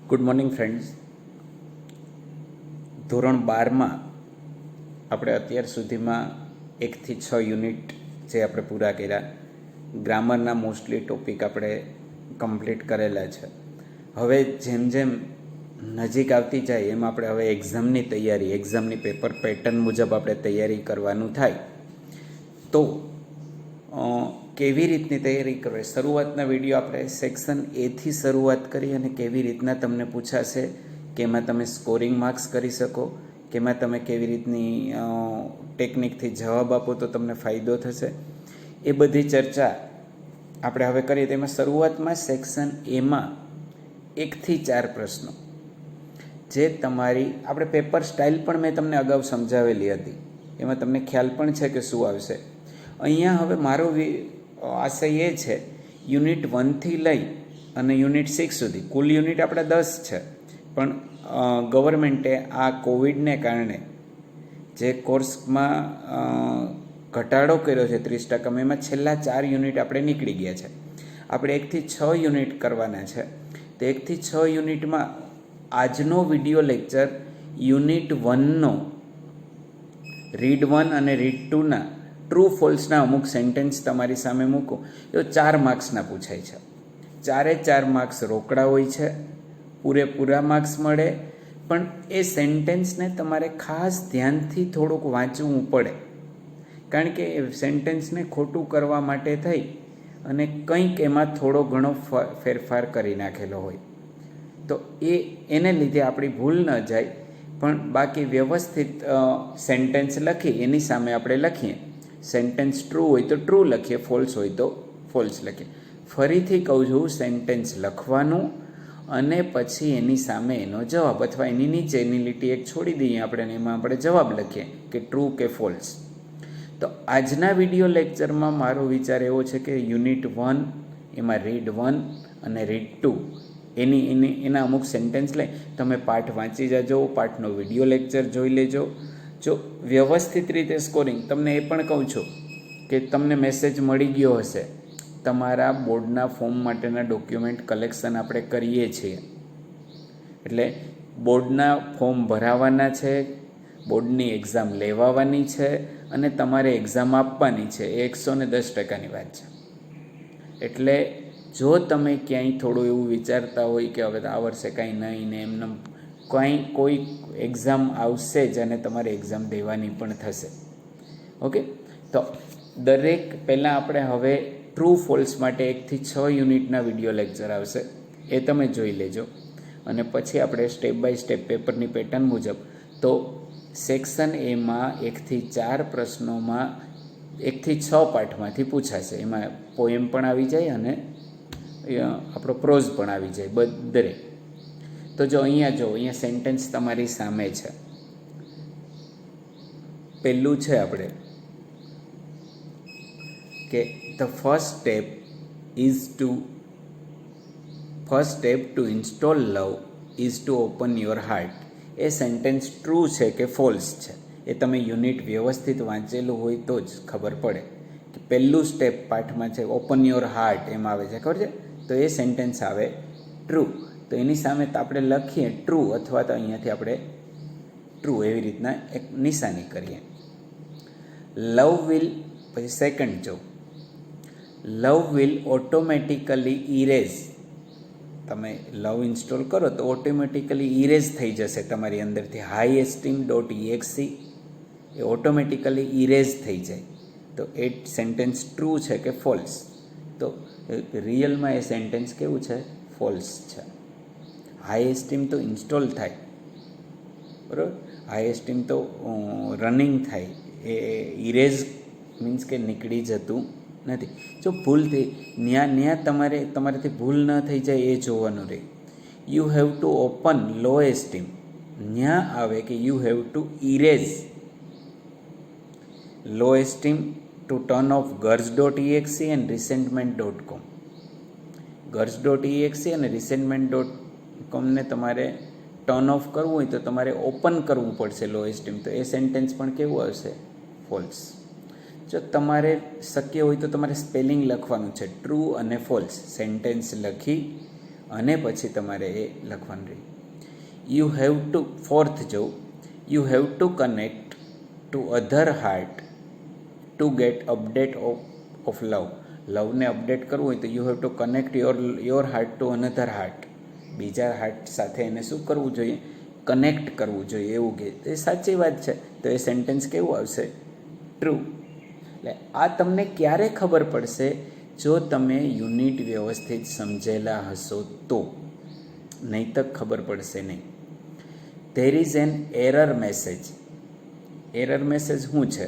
Good morning friends. ધોરણ 12માં આપણે અત્યાર સુધીમાં 1 થી 6 યુનિટ જે આપણે પૂરા કર્યા. ગ્રામરના મોસ્ટલી ટોપિક આપણે કમ્પ્લીટ કરેલા છે. હવે જેમ જેમ નજીક આવતી જાય એમ આપણે હવે એક્ઝામની પેપર પેટર્ન મુજબ આપણે તૈયારી કરવાનું થાય. તો કેવી રીતની તૈયારી કરવી, શરૂઆતના વિડીયો આપણે સેક્શન એથી શરૂઆત કરી અને કેવી રીતના તમને પૂછાશે કે એમાં તમે સ્કોરિંગ માર્ક્સ કરી શકો, કે એમાં તમે કેવી રીતની ટેકનિકથી જવાબ આપો તો તમને ફાયદો થશે, એ બધી ચર્ચા આપણે હવે કરીએ. તેમાં શરૂઆતમાં સેક્શન એમાં 1 થી 4 પ્રશ્નો જે તમારી આપણે પેપર સ્ટાઇલ પણ મેં તમને અગાઉ સમજાવેલી હતી, એમાં તમને ખ્યાલ પણ છે કે શું આવશે. અહીંયા હવે મારો આશય એ છે યુનિટ 1થી લઈ અને યુનિટ 6 સુધી, કુલ યુનિટ આપણા 10 છે, પણ ગવર્મેન્ટે આ કોવિડને કારણે જે કોર્સમાં ઘટાડો કર્યો છે 30%, એમાં છેલ્લા 4 યુનિટ આપણે નીકળી ગયા છે. આપણે 1 થી 6 યુનિટ કરવાના છે. તો 1 થી 6 યુનિટમાં આજનો વિડીયો લેક્ચર યુનિટ 1નો રીડ 1 અને રીડ 2ના ટ્રુ ફોલ્સના અમુક સેન્ટેન્સ તમારી સામે મૂકો. એ 4 માર્ક્સના પૂછાય છે. 4 માર્ક્સ રોકડા હોય છે, પૂરેપૂરા માર્ક્સ મળે, પણ એ સેન્ટેન્સને તમારે ખાસ ધ્યાનથી થોડુંક વાંચવું પડે, કારણ કે એ સેન્ટેન્સને ખોટું કરવા માટે થઈ અને કંઈક એમાં થોડો ઘણો ફેરફાર કરી નાખેલો હોય. તો એને લીધે આપણી ભૂલ ન જાય, પણ બાકી વ્યવસ્થિત સેન્ટેન્સ લખી એની સામે આપણે લખીએ. સેન્ટેન્સ ટ્રુ હોય તો ટ્રુ લખીએ, ફોલ્સ હોય તો ફોલ્સ લખીએ. ફરીથી કહું છું, સેન્ટેન્સ લખવાનું અને પછી એની સામે એનો જવાબ, અથવા એની નીચે એની લીટી એક છોડી દઈએ આપણે, એમાં આપણે જવાબ લખીએ કે ટ્રુ કે ફોલ્સ. તો આજના વિડીયો લેક્ચરમાં મારો વિચાર એવો છે કે યુનિટ 1 એમાં રીડ 1 અને રીડ 2 એના અમુક સેન્ટેન્સ લઈ તમે પાઠ વાંચી જાજો, પાઠનો વિડીયો લેક્ચર જોઈ લેજો. જો વ્યવસ્થિત રીતે સ્કોરિંગ, તમને એ પણ કહું છું કે તમને મેસેજ મળી ગયો હશે, તમારા બોર્ડના ફોર્મ માટેના ડોક્યુમેન્ટ કલેક્શન આપણે કરીએ છીએ. એટલે બોર્ડના ફોર્મ ભરાવાના છે, બોર્ડની એક્ઝામ લેવાવાની છે અને તમારે એક્ઝામ આપવાની છે. એ 110%ની વાત છે. એટલે જો તમે ક્યાંય થોડું એવું વિચારતા હોય કે હવે આ વર્ષે કાંઈ નહીં ને એમને કોઈ એક્ઝામ આવશે જ અને તમારે એક્ઝામ દેવાની પણ થશે. ઓકે, તો દરેક પહેલાં આપણે હવે ટ્રુ ફોલ્સ માટે 1 થી 6 યુનિટના વિડીયો લેક્ચર આવશે, એ તમે જોઈ લેજો. અને પછી આપણે સ્ટેપ બાય સ્ટેપ પેપરની પેટર્ન મુજબ, તો સેક્શન એમાં 1 થી 4 પ્રશ્નોમાં 1 થી 6 પાઠમાંથી પૂછાશે. એમાં પોએમ પણ આવી જાય અને આપણો પ્રોઝ પણ આવી જાય દરેક. તો જો અહીંયા સેન્ટેન્સ તમારી સામે છે. પહેલું છે આપણે કે the first step two install love is to open your heart. A sentence true છે કે ફોલ્સ છે, એ તમે યુનિટ વ્યવસ્થિત વાંચેલું હોય તો જ ખબર પડે. કે પહેલું સ્ટેપ પાઠમાં છે ઓપન યોર હાર્ટ, એમ આવે છે, ખબર છે? તો એ સેન્ટેન્સ આવે ટ્રુ. તો એની સામે તો આપણે લખીએ ટ્રુ, અથવા તો અહીંયાથી આપણે ટ્રુ એવી રીતના એક નિશાની કરીએ. લવ વિલ, પછી સેકન્ડ જો, લવ વિલ ઓટોમેટિકલી ઇરેઝ. તમે લવ ઇન્સ્ટોલ કરો તો ઓટોમેટિકલી ઇરેઝ થઈ જશે તમારી અંદરથી. highesteem.exe એ ઓટોમેટિકલી ઇરેઝ થઈ જાય. તો એ સેન્ટેન્સ ટ્રુ છે કે ફોલ્સ? તો રિયલમાં એ સેન્ટેન્સ કેવું છે? ફોલ્સ છે. highesteem તો ઇન્સ્ટોલ થાય, બરાબર, highesteem તો રનિંગ થાય, એ ઇરેઝ મીન્સ કે નીકળી જતું નથી. જો ભૂલ થઈ તમારાથી ભૂલ ન થઈ જાય એ જોવાનું રહે. You have to open low esteem, ત્યાં આવે કે you have to erase low esteem to turn off girls.exe and resentment.com. girls.exe અને resentment.comને તમારે ટર્ન ઓફ કરવું હોય તો તમારે ઓપન કરવું પડશે લો એસ્ટીમ. તો એ સેન્ટેન્સ પણ કેવું આવશે? ફોલ્સ. જો તમારે શક્ય હોય તો તમારે સ્પેલિંગ લખવાનું છે, ટ્રુ અને ફોલ્સ. સેન્ટેન્સ લખી અને પછી તમારે એ લખવાનું રહે. યુ હેવ ટુ, ફોર્થ જોઉં, you have to connect to other heart to get update of love. લવને અપડેટ કરવું હોય તો you have to connect your heart to another heart. બીજા હાર્ટ સાથે એને શું કરવું જોઈએ? કનેક્ટ કરવું જોઈએ, એવું કે એ સાચી વાત છે. તો એ સેન્ટેન્સ કેવું આવશે? ટ્રુ. એટલે આ તમને ક્યારે ખબર પડશે? જો તમે યુનિટ વ્યવસ્થિત સમજેલા હશો તો, નહીં તો ખબર પડશે નહીં. There is an error message. Error message શું છે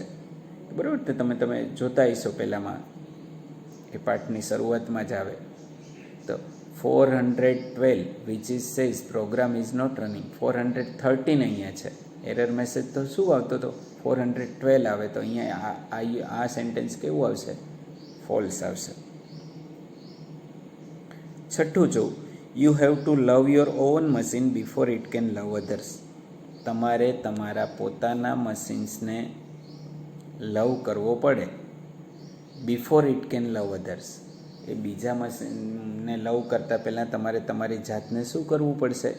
બરાબર? તો તમે જોતા હશો પહેલાંમાં એ પાઠની શરૂઆતમાં જ આવે તો 412 which is says program is not running. 413 અહીંયા છે. એરર મેસેજ તો શું આવતો હતો? 412 આવે. તો અહીંયા આ સેન્ટેન્સ કેવું આવશે? ફોલ્સ આવશે. છઠ્ઠું જોઉં, you have to love your own machine before it can love others. તમારે તમારા પોતાના મશીન્સને લવ કરવો પડે before it can love others. એ બીજા મશીનને લવ કરતાં પહેલાં તમારે તમારી જાતને શું કરવું પડશે?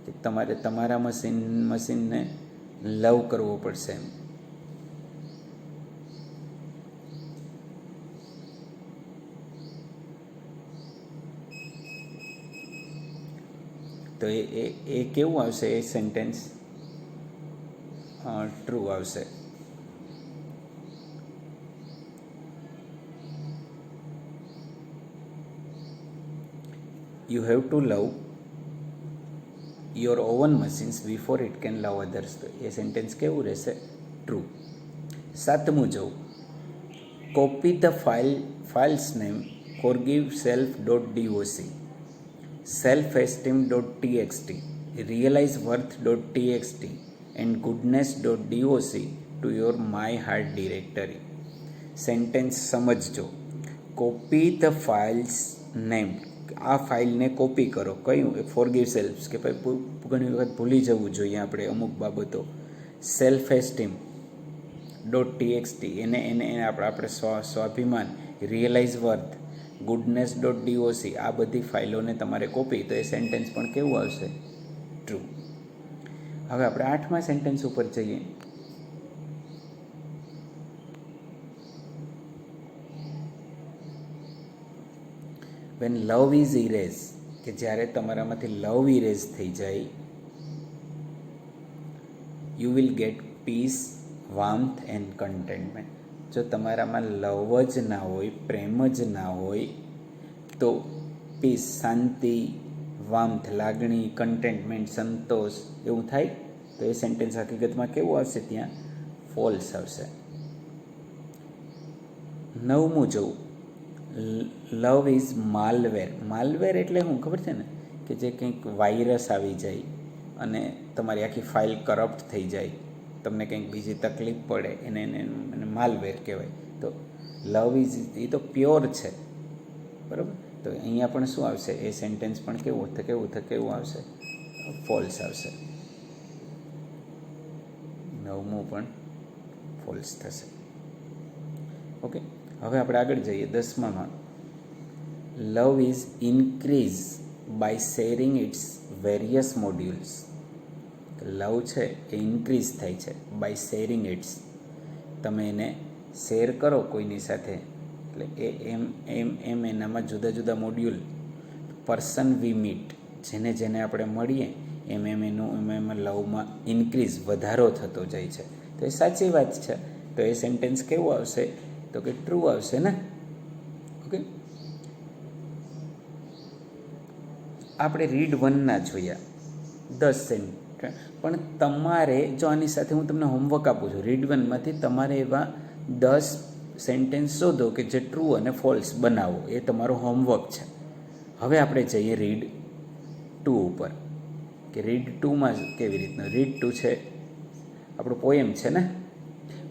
કે તમારે તમારા મશીનને લવ કરવો પડશે. તો એ કેવું આવશે? એ સેન્ટેન્સ ટ્રુ આવશે. You have to love your oven machines before it can love others. તો એ સેન્ટેન્સ કેવું રહેશે? ટ્રુ. સાતમું જોઉં, copy the files name forgiveself.doc, self-esteem.txt, realizeworth.txt and goodness.doc to your my heart directory. Sentence સમજજો. Copy the files name, આ ફાઇલને copy કરો. કયું? ફોરગીવ સેલ્ફ, કે ભાઈ ઘણી વખત ભૂલી જવું જોઈએ આપણે અમુક બાબતો. સેલ્ફ એસ્ટીમ .txt એને આપણે સ્વાભિમાન. રિયલાઇઝ વર્થ, ગુડનેસ .doc આ બધી ફાઇલોને તમારે કોપી. તો એ સેન્ટેન્સ પણ કેવું આવશે? ટ્રુ. હવે આપણે 8મા સેન્ટેન્સ ઉપર જઈએ. વેન લવ ઇઝ ઇરેઝ, કે જ્યારે તમારામાંથી લવ ઇરેઝ થઈ જાય, you will get peace, warmth and contentment. જો તમારામાં લવ જ ના હોય, પ્રેમ જ ના હોય, તો પીસ, શાંતિ, વાર્મથ, લાગણી, કન્ટેન્ટમેન્ટ, સંતોષ, એવું થાય. તો એ સેન્ટેન્સ હકીકતમાં કેવું આવશે? ત્યાં ફોલ્સ આવશે. 9મું જોવું, લવ ઇઝ માલવેર. માલવેર એટલે શું ખબર છે ને? કે જે કંઈક વાયરસ આવી જાય અને તમારી આખી ફાઇલ કરપ્ટ થઈ જાય, તમને કંઈક બીજી તકલીફ પડે, એને માલવેર કહેવાય. તો લવ ઇઝ, એ તો પ્યોર છે, બરાબર? તો અહીંયા પણ શું આવશે? એ સેન્ટેન્સ પણ કેવું આવશે? ફોલ્સ આવશે. 9મું પણ ફોલ્સ થશે. ઓકે, હવે આપણે આગળ જઈએ 10મામાં. Love is increase by sharing its various modules. Love છે એ ઇન્ક્રીઝ થાય છે બાય શેરિંગ ઇટ્સ. તમે એને શેર કરો કોઈની સાથે, એટલે એમ એનામાં જુદા જુદા મોડ્યુલ, પર્સન વી મીટ, જેને આપણે મળીએ એમાં લવમાં ઇન્ક્રીઝ, વધારો થતો જાય છે. તો એ સાચી વાત છે. તો એ સેન્ટેન્સ કેવું આવશે? તો કે ટ્રુ આવશે ને. ઓકે, આપણે રીડ 1ના જોયા 10 સેન્ટેન્સ. પણ તમારે જો આની સાથે હું તમને હોમવર્ક આપું છું, રીડ 1માંથી તમારે એવા 10 સેન્ટેન્સ શોધો કે જે ટ્રુ અને ફોલ્સ બનાવો. એ તમારો હોમવર્ક છે. હવે આપણે જઈએ રીડ 2 ઉપર, કે રીડ 2માં કેવી રીતના. રીડ 2 છે આપણું પોએમ છે ને.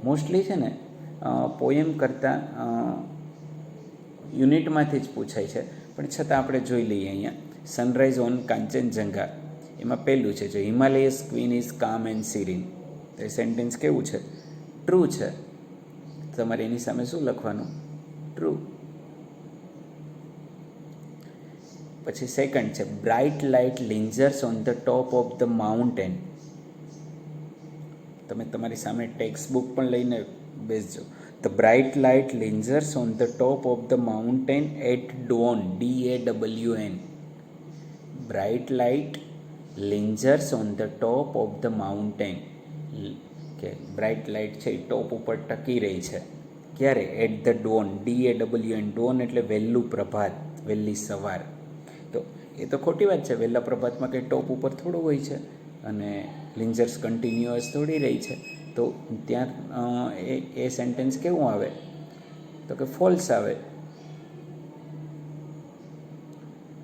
મોસ્ટલી છે ને પોએમ કરતાં યુનિટમાંથી જ પૂછાય છે, પણ છતાં આપણે જોઈ લઈએ. અહીંયા સનરાઈઝ ઓન કાંચનજંઘા, એમાં પહેલું છે, જો હિમાલયસ ક્વીન ઇઝ કામ એન્ડ સિરીન. તો એ સેન્ટેન્સ કેવું છે? ટ્રુ છે. તમારે એની સામે શું લખવાનું? ટ્રુ. પછી સેકન્ડ છે bright light lingers on the top of the mountain. તમે તમારી સામે ટેક્સ્ટ બુક પણ લઈને બેસજો. The bright light lingers on the top of the mountain at dawn, DAWN. Bright light lingers on the top of the mountain. કે bright light છે એ top ઉપર ટકી રહી છે ક્યારે? At the dawn, DAWN. Dawn એટલે વહેલું પ્રભાત, વહેલી સવાર. તો એ તો ખોટી વાત છે, વહેલા પ્રભાતમાં કંઈ ટોપ ઉપર થોડું હોય છે અને લિન્જર્સ કન્ટિન્યુઅસ થોડી રહી છે. તો ત્યાં એ સેન્ટેન્સ કેવું આવે? તો કે ફોલ્સ આવે.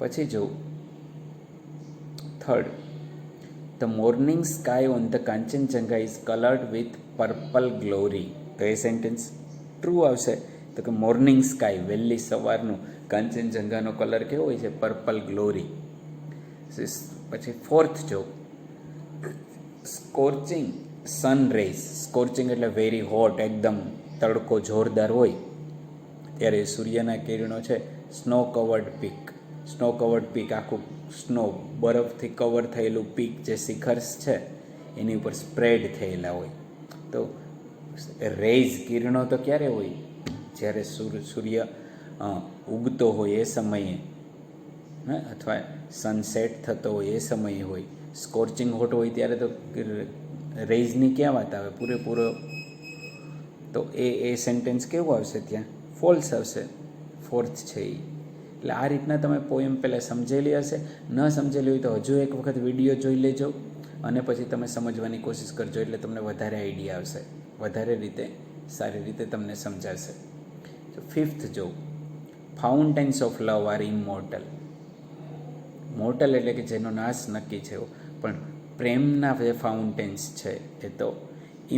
પછી જો third, the morning sky on the Kanchenjunga is coloured with purple glory. તો એ સેન્ટેન્સ ટ્રુ આવશે. તો કે મોર્નિંગ સ્કાય, વહેલી સવારનું કાંચનજંગાનો કલર કેવો હોય છે? Purple glory. પછી ફોર્થ જો સ્કોર્ચિંગ સન રેઝ. સ્કોર્ચિંગ એટલે વેરી હોટ, એકદમ તડકો જોરદાર હોય ત્યારે સૂર્યના કિરણો છે snow covered peak. Snow covered peak, આખું સ્નો બરફથી કવર થયેલું પીક, જે શિખર્સ છે એની ઉપર સ્પ્રેડ થયેલા હોય. તો રેઝ, કિરણો તો ક્યારે હોય? જ્યારે સૂર્ય ઉગતો હોય એ સમયે, અથવા સનસેટ થતો હોય એ સમયે હોય. સ્કોર્ચિંગ હોટ હોય ત્યારે તો રેઝની ક્યાં વાત આવે? પૂરેપૂરો. તો એ સેન્ટેન્સ કેવું આવશે? ત્યાં ફોલ્સ આવશે. ફોર્થ છે એ. એટલે આ રીતના તમે પોએમ પહેલાં સમજેલી હશે. ન સમજેલી હોય તો હજુ એક વખત વિડીયો જોઈ લેજો અને પછી તમે સમજવાની કોશિશ કરજો, એટલે તમને વધારે આઈડિયા આવશે, વધારે રીતે સારી રીતે તમને સમજાશે. તો ફિફ્થ જો fountains of love are immortal. Mortal એટલે કે જેનો નાશ નક્કી છે, પણ પ્રેમના જે ફાઉન્ટેન્સ છે એ તો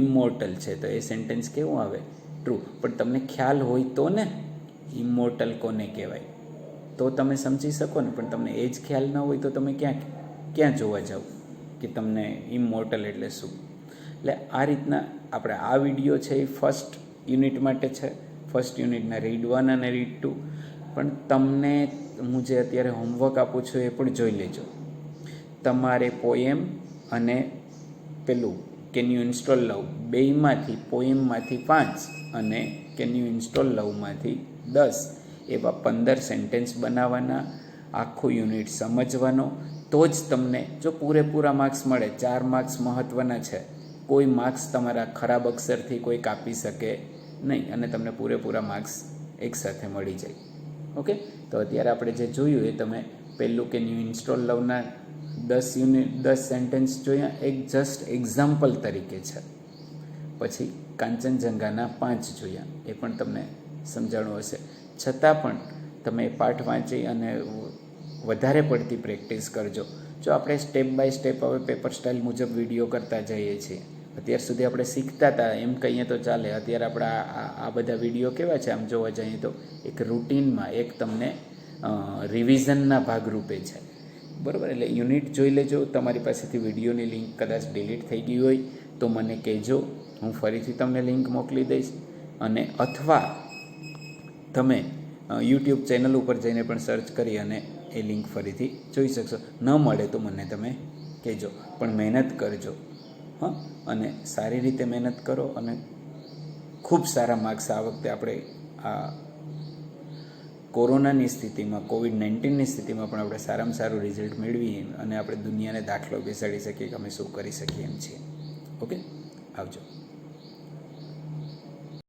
ઇમોર્ટલ છે. તો એ સેન્ટેન્સ કેવું આવે? ટ્રુ. પણ તમને ખ્યાલ હોય તો ને ઇમોર્ટલ કોને કહેવાય, તો તમે સમજી શકો ને. પણ તમને એ જ ખ્યાલ ન હોય તો તમે ક્યાં જોવા જાઓ કે તમને ઇમોર્ટલ એટલે શું? એટલે આ રીતના આપણે આ વિડીયો છે એ ફર્સ્ટ યુનિટ માટે છે. ફર્સ્ટ યુનિટના રીડ 1 અને રીડ 2. પણ તમને હું જે અત્યારે હોમવર્ક આપું છું એ પણ જોઈ લેજો. તમારે પોએમ અને પેલું કેન યુ ઇન્સ્ટોલ લવ, બેયમાંથી પોએમમાંથી 5 અને કેન યુ ઇન્સ્ટોલ લવમાંથી 10 એવા 15 સેન્ટેન્સ બનાવવાના. આખું યુનિટ સમજવાનો. તો જ તમને જો પૂરેપૂરા માર્ક્સ મળે. 4 માર્ક્સ મહત્ત્વના છે. કોઈ માર્ક્સ તમારા ખરાબ અક્ષરથી કોઈ કાપી શકે નહીં અને તમને પૂરેપૂરા માર્ક્સ એકસાથે મળી જાય. ઓકે, તો અત્યારે આપણે જે જોયું એ તમે પહેલું કેન યુ ઇન્સ્ટોલ લવના 10 સેન્ટેન્સ જોયા, એક જસ્ટ એક્ઝામ્પલ તરીકે છે. પછી કાંચનજંગાના 5 જોયા, એ પણ તમને સમજાણું હશે. છતાં પણ તમે પાઠ વાંચી અને વધારે પડતી પ્રેક્ટિસ કરજો. જો આપણે સ્ટેપ બાય સ્ટેપ હવે પેપર સ્ટાઇલ મુજબ વિડીયો કરતા જઈએ છીએ. અત્યાર સુધી આપણે શીખતા હતા એમ કહીએ તો ચાલે. અત્યારે આપણા આ બધા વિડીયો કેવા છે આમ જોવા જઈએ તો એક રૂટીનમાં, એક તમને રિવિઝનના ભાગરૂપે છે. બરાબર? એટલે યુનિટ જોઈ લેજો. તમારી પાસેથી વિડીયોની લિંક કદાચ ડિલીટ થઈ ગઈ હોય તો મને કહેજો, હું ફરીથી તમને લિંક મોકલી દઈશ. અને અથવા તમે યુટ્યુબ ચેનલ ઉપર જઈને પણ સર્ચ કરી અને એ લિંક ફરીથી જોઈ શકશો. ન મળે તો મને તમે કહેજો. પણ મહેનત કરજો, હા, અને સારી રીતે મહેનત કરો અને ખૂબ સારા માર્ક્સ આ વખતે આપણે આ કોરોનાની સ્થિતિમાં, COVID-19ની સ્થિતિમાં પણ આપણે સારામાં સારું રિઝલ્ટ મેળવીએ અને આપણે દુનિયાને દાખલો બેસાડી શકીએ કે અમે શું કરી શકીએ એમ છીએ. ઓકે, આવજો.